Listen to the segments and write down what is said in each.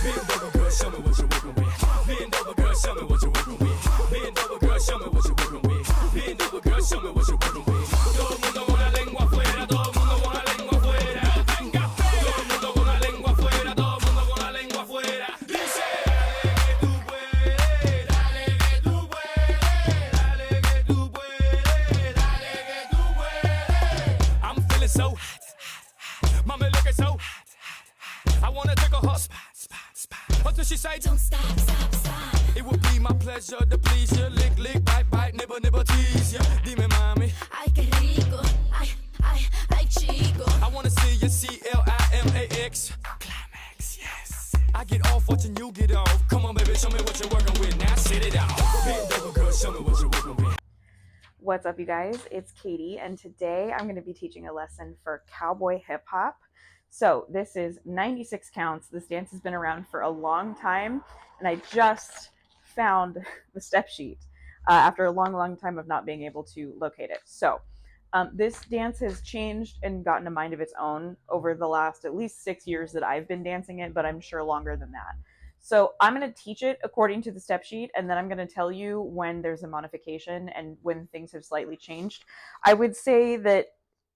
Bend over, girl, show me what you're working with. Bend over, girl, show me what you're working with. Bend over, girl, show me what you're working with. Bend over, girl, show me what you're working with. Todo el mundo con la lengua afuera, todo el mundo con la lengua afuera. Venga, todo el mundo con la lengua afuera, todo el mundo con la lengua afuera. Dice, dale que tú puedes, dale que tú puedes, dale que tú puedes, dale que tú puedes. I'm feeling so hot, mama looking so hot. I wanna take a hot spot. What does she say? Don't stop, stop, stop. It would be my pleasure to please you. Lick, lick, bite, bite, nibble, nibble, tease ya. Dime, mami. Ay, qué rico. Ay, chico. I wanna see you CLIMAX. Climax, yes. I get off watching you get off. Come on, baby, show me what you're working with. Now sit it out. Bend over, girl, show me what you're working with. What's up, you guys? It's Katie, and today I'm going to be teaching a lesson for Cowboy Hip Hop. So this is 96 counts. This dance has been around for a long time, and I just found the step sheet after a long time of not being able to locate it. So this dance has changed and gotten a mind of its own over the last at least 6 years that I've been dancing it, but I'm sure longer than that. So I'm going to teach it according to the step sheet, and then I'm going to tell you when there's a modification and when things have slightly changed. I would say that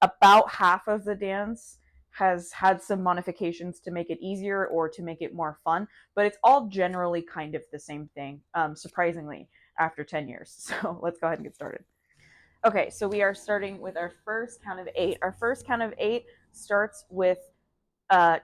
about half of the dance has had some modifications to make it easier or to make it more fun, but it's all generally kind of the same thing, surprisingly, after 10 years. So let's go ahead and get started. Okay, so we are starting with our first count of 8. Our first count of 8 starts with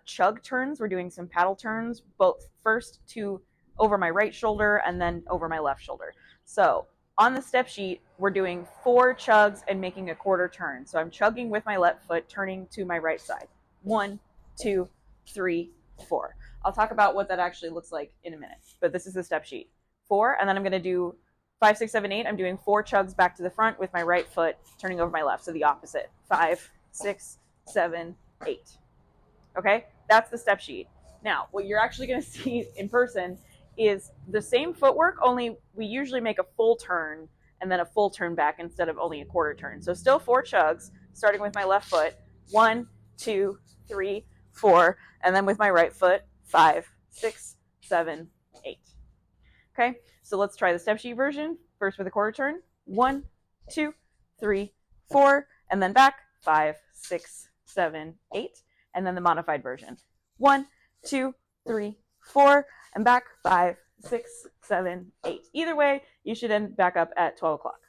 chug turns. We're doing some paddle turns, both first to over my right shoulder and then over my left shoulder. So on the step sheet, we're doing 4 chugs and making a quarter turn. So I'm chugging with my left foot, turning to my right side. 1, 2, 3, 4. I'll talk about what that actually looks like in a minute, but this is the step sheet. 4, and then I'm going to do 5, 6, 7, 8. I'm doing 4 chugs back to the front with my right foot, turning over my left, so the opposite. 5, 6, 7, 8. Okay, that's the step sheet. Now, what you're actually going to see in person is the same footwork, only we usually make a full turn and then a full turn back instead of only a quarter turn. So still 4 chugs, starting with my left foot. 1, 2, 3, 4, and then with my right foot, 5, 6, 7, 8. Okay, so let's try the step sheet version. First with a quarter turn. 1, 2, 3, 4, and then back. 5, 6, 7, 8. And then the modified version. 1, 2, 3, 4, and back. 5, 6, 7, 8. Either way, you should end back up at 12 o'clock.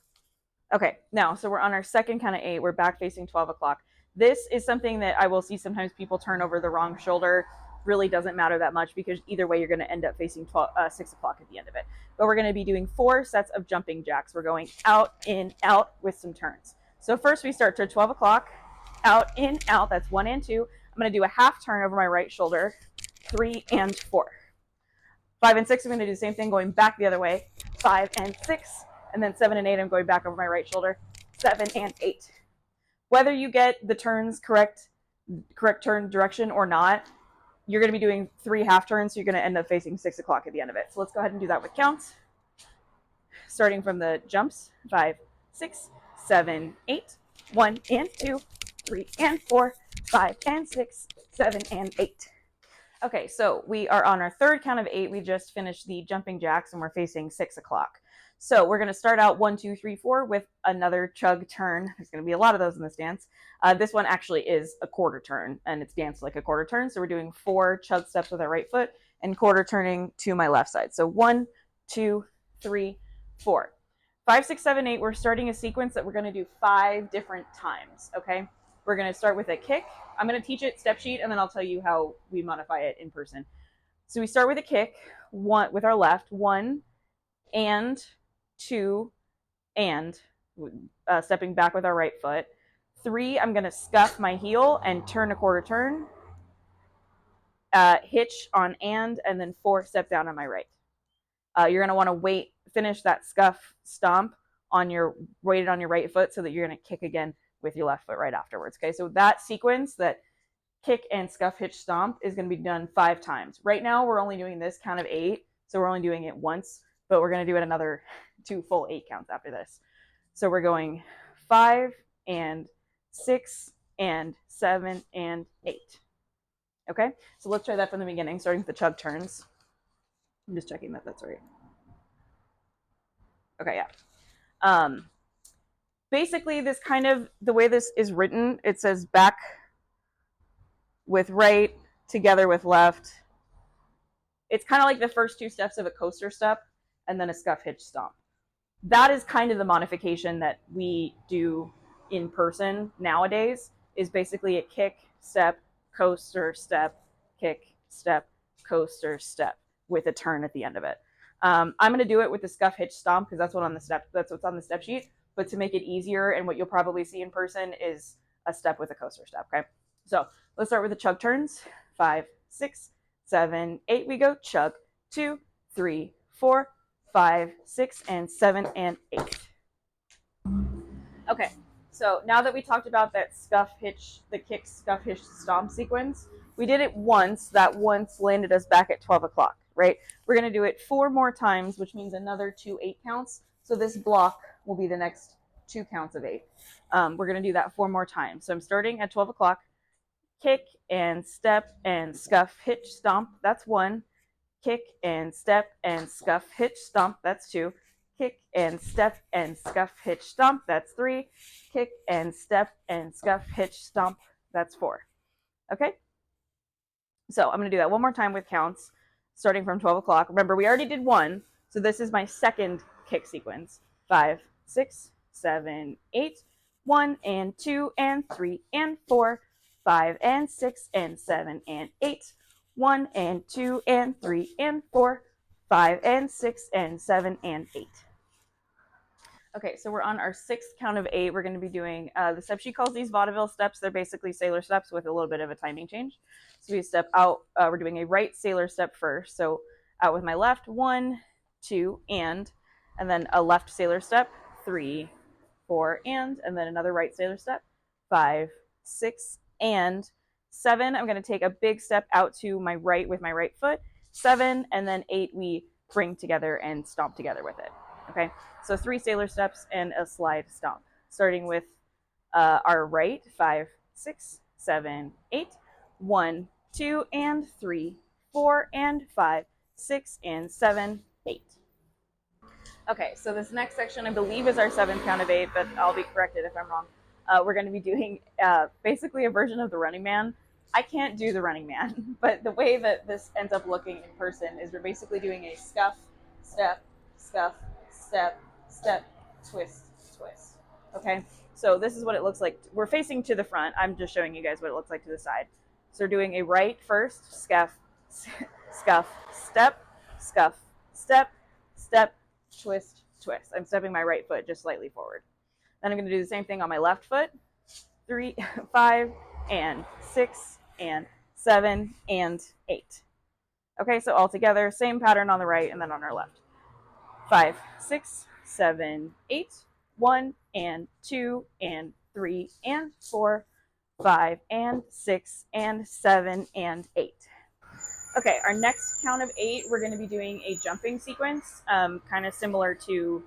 Okay, now, so we're on our second count of 8. We're back facing 12 o'clock. This is something that I will see sometimes people turn over the wrong shoulder. Really doesn't matter that much because either way, you're going to end up facing 6 o'clock at the end of it. But we're going to be doing 4 sets of jumping jacks. We're going out, in, out with some turns. So first we start to 12 o'clock, out, in, out. That's 1 and 2. I'm going to do a half turn over my right shoulder, 3 and 4. 5 and 6, I'm going to do the same thing, going back the other way, 5 and 6. And then 7 and 8, I'm going back over my right shoulder, 7 and 8. Whether you get the turns correct turn direction or not, you're going to be doing 3 half turns, so you're going to end up facing 6 o'clock at the end of it. So let's go ahead and do that with counts. Starting from the jumps, 5, 6, 7, 8, 1 and 2, 3 and 4, 5 and 6, 7 and 8. Okay, so we are on our third count of 8. We just finished the jumping jacks and we're facing 6 o'clock. So we're going to start out 1, 2, 3, 4 with another chug turn. There's going to be a lot of those in this dance. This one actually is a quarter turn, and it's danced like a quarter turn. So we're doing 4 chug steps with our right foot and quarter turning to my left side. So 1, 2, 3, 4. 5, 6, 7, 8. We're starting a sequence that we're going to do 5 different times. Okay, we're going to start with a kick. I'm going to teach it step sheet, and then I'll tell you how we modify it in person. So we start with a kick, 1 with our left, 1 and 2 and stepping back with our right foot. 3, I'm going to scuff my heel and turn a quarter turn, hitch on and then 4, step down on my right. You're going to want to finish that scuff stomp on your right foot so that you're going to kick again with your left foot right afterwards. Okay, so that sequence, that kick and scuff hitch stomp, is going to be done 5 times. Right now we're only doing this count of 8, so we're only doing it once, but we're going to do it another 2 full 8 counts after this. So we're going 5 and 6 and 7 and 8. Okay, so let's try that from the beginning, starting with the chug turns. I'm just checking that that's right. Okay, yeah. Basically, this kind of, the way this is written, it says back with right, together with left. It's kind of like the first two steps of a coaster step, and then a scuff hitch stomp. That is kind of the modification that we do in person nowadays, is basically a kick, step, coaster, step, kick, step, coaster, step, with a turn at the end of it. I'm going to do it with the scuff hitch stomp because that's what's on the step sheet. But to make it easier, and what you'll probably see in person, is a step with a coaster step. Okay, so let's start with the chug turns. 5, 6, 7, 8. We go chug. 2, 3, 4, 5, 6, and 7, and 8. Okay, so now that we talked about that scuff hitch, the kick, scuff hitch, stomp sequence, we did it once. That once landed us back at 12 o'clock, right? We're going to do it 4 more times, which means another 2 8 counts. So this block will be the next 2 counts of 8. We're going to do that 4 more times. So I'm starting at 12 o'clock. Kick and step and scuff hitch stomp. That's 1. Kick and step and scuff hitch stomp. That's 2. Kick and step and scuff hitch stomp. That's 3. Kick and step and scuff hitch stomp. That's 4. Okay? So I'm going to do that 1 more time with counts, starting from 12 o'clock. Remember, we already did 1, so this is my second kick sequence. 5, 6, 7, 8. 1 and 2 and 3 and 4. 5 and 6 and 7 and 8. 1 and 2 and 3 and 4. 5 and 6 and 7 and 8. Okay, so we're on our 6th count of 8. We're going to be doing, the step sheet calls these vaudeville steps. They're basically sailor steps with a little bit of a timing change. So we step out, we're doing a right sailor step first. So out with my left, 1, 2, and then a left sailor step, 3, 4, and then another right sailor step, 5, 6, and 7. I'm going to take a big step out to my right with my right foot. 7, and then 8 we bring together and stomp together with it. Okay, so 3 sailor steps and a slide stomp. Starting with our right, 5, 6, 7, 8. 1, 2, and 3, 4, and 5, 6, and 7, 8. Okay, so this next section I believe is our 7th count of 8, but I'll be corrected if I'm wrong. We're going to be doing basically a version of the Running Man. I can't do the Running Man, but the way that this ends up looking in person is we're basically doing a scuff, step, scuff, step, step, twist, twist. Okay, so this is what it looks like. We're facing to the front. I'm just showing you guys what it looks like to the side. So we're doing a right first, scuff, scuff, step, scuff, step, step, twist, twist. I'm stepping my right foot just slightly forward. Then I'm going to do the same thing on my left foot. 3, 5, and 6, and 7, and 8. Okay, so all together, same pattern on the right and then on our left. 5, 6, 7, 8. 1 and 2 and 3 and 4, 5 and 6 and 7 and 8. Okay, our next count of 8, we're going to be doing a jumping sequence, kind of similar to,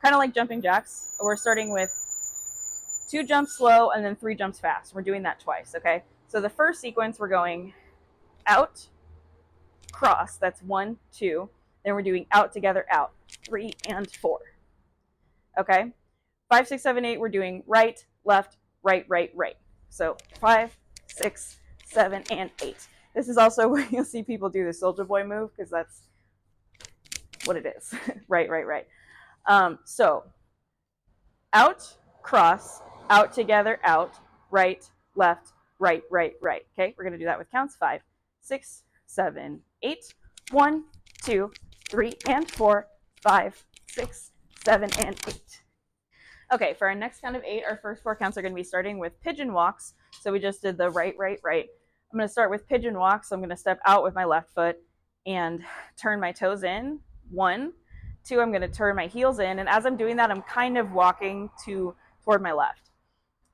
kind of like jumping jacks. We're starting with 2 jumps slow and then 3 jumps fast. We're doing that twice, okay? So the first sequence, we're going out, cross, that's 1, 2. Then we're doing out, together, out, 3 and 4. Okay? 5, 6, 7, 8, we're doing right, left, right, right, right. So 5, 6, 7, and 8. This is also where you'll see people do the Soulja Boy move, because that's what it is. Right, right, right. So out, cross, out, together, out, right, left, right, right, right. Okay, we're going to do that with counts. 5, 6, 7, 8. 1, 2, 3, and 4, 5, 6, 7, and 8. Okay, for our next count of 8, our first 4 counts are going to be starting with pigeon walks. So we just did the right, right, right. I'm going to start with pigeon walks. So I'm going to step out with my left foot and turn my toes in. 1, 2, I'm going to turn my heels in. And as I'm doing that, I'm kind of walking toward my left.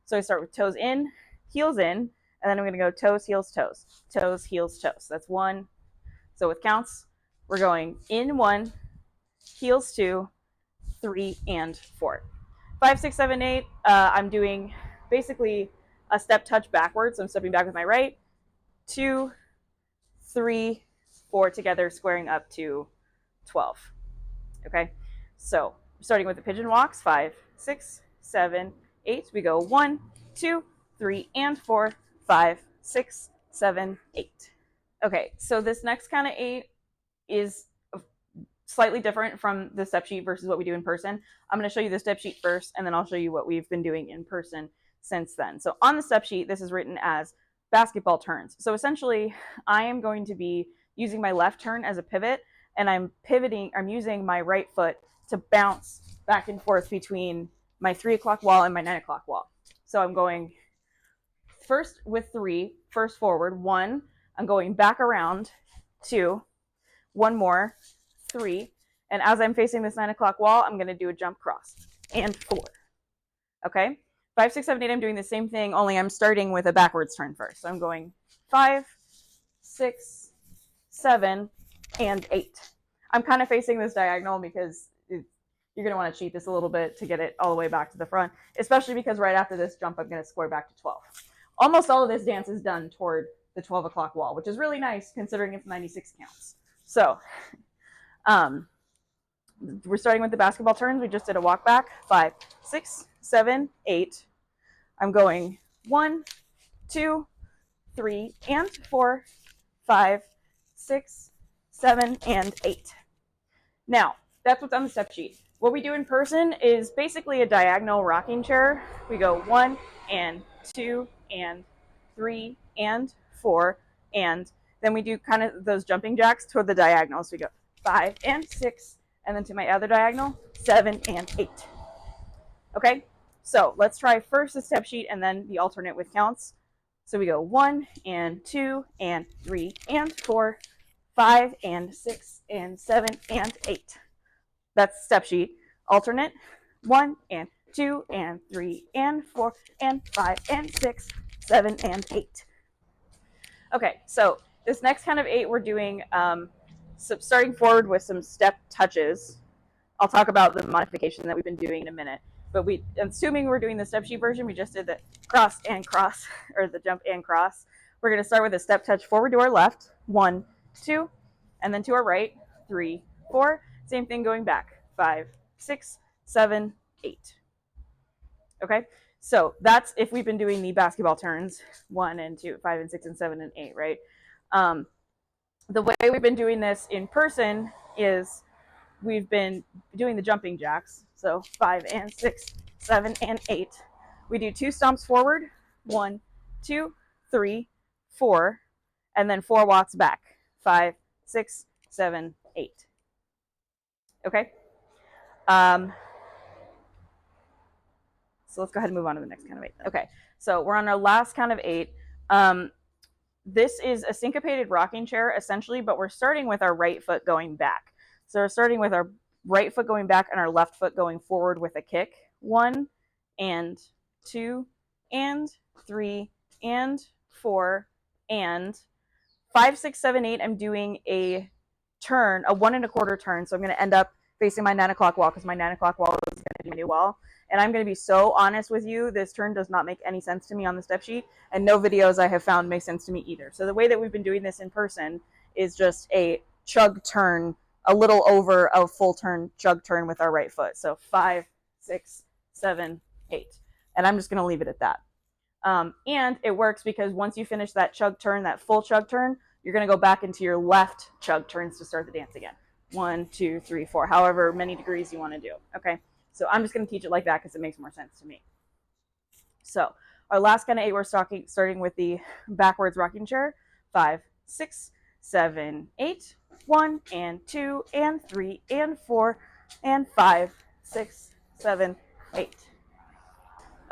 So I start with toes in, heels in, and then I'm going to go toes, heels, toes. Toes, heels, toes. That's 1. So with counts, we're going in 1, heels 2, 3, and 4. 5, 6, 7, 8, I'm doing basically a step touch backwards. So I'm stepping back with my right, 2, 3, 4 together, squaring up to 12. Okay, so starting with the pigeon walks, 5, 6, 7, 8. We go 1, 2, 3, and 4, 5, 6, 7, 8. Okay, so this next count of 8 is slightly different from the step sheet versus what we do in person. I'm going to show you the step sheet first, and then I'll show you what we've been doing in person since then. So on the step sheet, this is written as basketball turns. So essentially, I am going to be using my left turn as a pivot, and I'm using my right foot to bounce back and forth between my 3 o'clock wall and my 9 o'clock wall. So I'm going first with 3, first forward, 1, I'm going back around, 2, 1 more, 3, and as I'm facing this 9 o'clock wall, I'm going to do a jump cross, and 4. Okay, 5, 6, 7, 8, I'm doing the same thing, only I'm starting with a backwards turn first. So I'm going 5, 6, 7, and 8. I'm kind of facing this diagonal because you're going to want to cheat this a little bit to get it all the way back to the front, especially because right after this jump, I'm going to square back to 12. Almost all of this dance is done toward the 12 o'clock wall, which is really nice considering it's 96 counts. So we're starting with the basketball turns. We just did a walk back, 5, 6, 7, 8. I'm going 1, 2, 3, and 4, 5, 6, 7, and 8. Now, that's what's on the step sheet. What we do in person is basically a diagonal rocking chair. We go 1 and 2 and 3 and 4, and then we do kind of those jumping jacks toward the diagonal. So we go 5 and 6, and then to my other diagonal, 7 and 8. Okay, so let's try first the step sheet and then the alternate with counts. So we go 1 and 2 and 3 and 4, 5 and 6 and 7 and 8. That's step sheet. Alternate, 1 and 2 and 3 and 4 and 5 and 6, 7 and 8. Okay, so this next kind of 8 we're doing starting forward with some step touches. I'll talk about the modification that we've been doing in a minute. But assuming we're doing the step sheet version, we just did the cross and cross, or the jump and cross. We're going to start with a step touch forward to our left, 1, 2, and then to our right, 3, 4. Same thing going back, 5, 6, 7, 8. Okay, so that's if we've been doing the basketball turns, 1 and 2, 5 and 6 and 7 and 8, right? The way we've been doing this in person is we've been doing the jumping jacks. So 5 and 6, 7 and 8. We do 2 stomps forward, 1, 2, 3, 4, and then 4 walks back, 5, 6, 7, 8. Okay. So let's go ahead and move on to the next count of 8. Okay, so we're on our last count of 8. This is a syncopated rocking chair, essentially, but we're starting with our right foot going back. So we're starting with our right foot going back and our left foot going forward with a kick. 1 and 2 and 3 and 4 and 5, 6, 7, 8. I'm doing a turn, a 1 1/4 turn. So I'm going to end up facing my 9 o'clock wall because my 9 o'clock wall is going to be my new wall. And I'm going to be so honest with you, this turn does not make any sense to me on the step sheet, and no videos I have found make sense to me either. So the way that we've been doing this in person is just a chug turn, a little over a full turn, chug turn with our right foot. So 5, 6, 7, 8. And I'm just going to leave it at that. And it works because once you finish that chug turn, that full chug turn, you're going to go back into your left chug turns to start the dance again. 1, 2, 3, 4, however many degrees you want to do. Okay. So I'm just going to teach it like that because it makes more sense to me. So our last kind of 8, we're starting with the backwards rocking chair. 5, 6, 7, 8. 1 and 2 and 3 and 4 and 5, 6, 7, 8.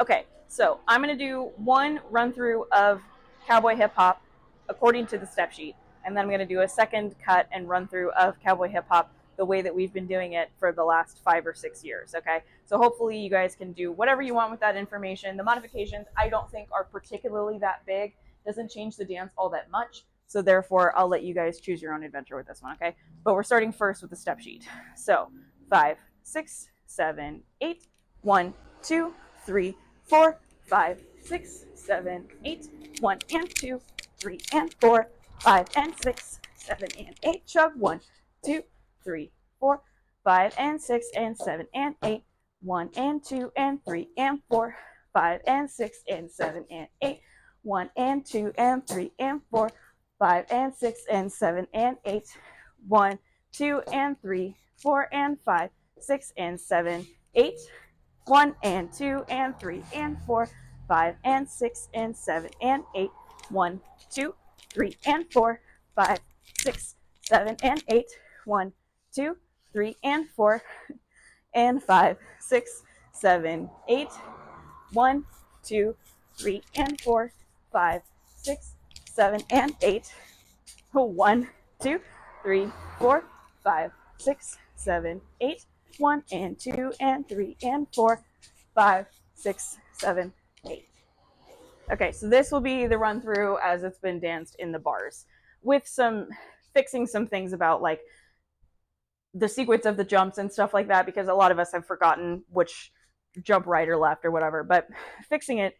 Okay, so I'm going to do one run through of Cowboy Hip Hop according to the step sheet, and then I'm going to do a second cut and run through of Cowboy Hip Hop the way that we've been doing it for the last 5 or 6 years, okay? So hopefully you guys can do whatever you want with that information. The modifications I don't think are particularly that big. Doesn't change the dance all that much. So therefore, I'll let you guys choose your own adventure with this one, okay? But we're starting first with the step sheet. So 5, 6, 7, 8, 1, 2, 3, 4, 5, 6, 7, 8, 1 and 2, 3 and 4, 5 and 6, 7 and 8. Chug 1, 2, 3, 4, 5 and 6 and 7 and 8. 1 and 2 and 3 and 4, 5 and 6 and 7 and 8. 1 and 2 and 3 and 4, 5 and 6 and 7 and 8. 1, 2 and 3, 4 and 5, 6 and 7, 8. 1 and 2 and 3 and 4, 5 and 6 and 7 and 8. 1, 2, 3 and 4, 5, 6, 7 and 8. 1, 2, 3 and 4 and 5, 6, 7, 8. 1, 2, 3 and 4, 5, 6, 7 and 8. 1, 2, 3, 4, 5, 6, 7, 8. 1 and 2 and 3 and 4, 5, 6, 7, 8. Okay, so this will be the run through as it's been danced in the bars, with some fixing some things about like the sequence of the jumps and stuff like that, because a lot of us have forgotten which jump right or left or whatever, but fixing it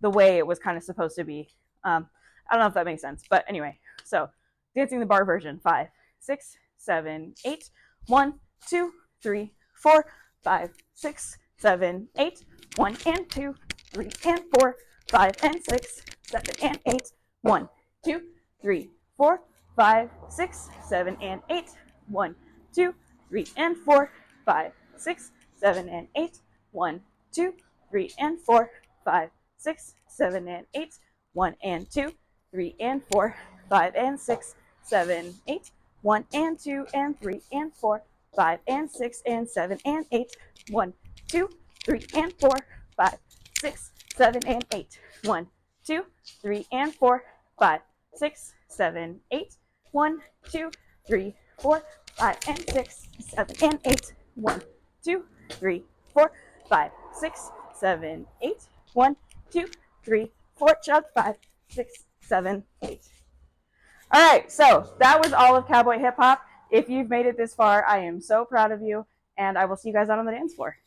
the way it was kind of supposed to be. I don't know if that makes sense, but anyway, so dancing the bar version. 5, 6, 7, 8. 1, 2, 3, 4, 5, 6, 7, 8. 1 and 2, 3 and 4, 5 and 6, 7 and 8. 1, 2, 3, 4, 5, 6, 7 and 8. 1, 2, 3 and 4, 5, 6, 7 and 8. 1, 2, 3 and 4, 5, 6, 7 and 8. 1 and 2, 3 and 4, 5 and 6, 7, 8. 1 and 2 and 3 and 4, 5 and 6 and 7 and 8. 1, 2, 3 and 4, 5, 6, 7 and 8. 1, 2, 3 and 4, 5, 6, 7, 8. 1, 2, 3, 4, 5 and 6, 7 and 8. 1, 2, 3, 4, 5, 6, 7, 8. 1, 2, 3, 4, chug 5, 6, 7, 8. All right, so that was all of Cowboy Hip Hop. If you've made it this far, I am so proud of you, and I will see you guys out on the dance floor.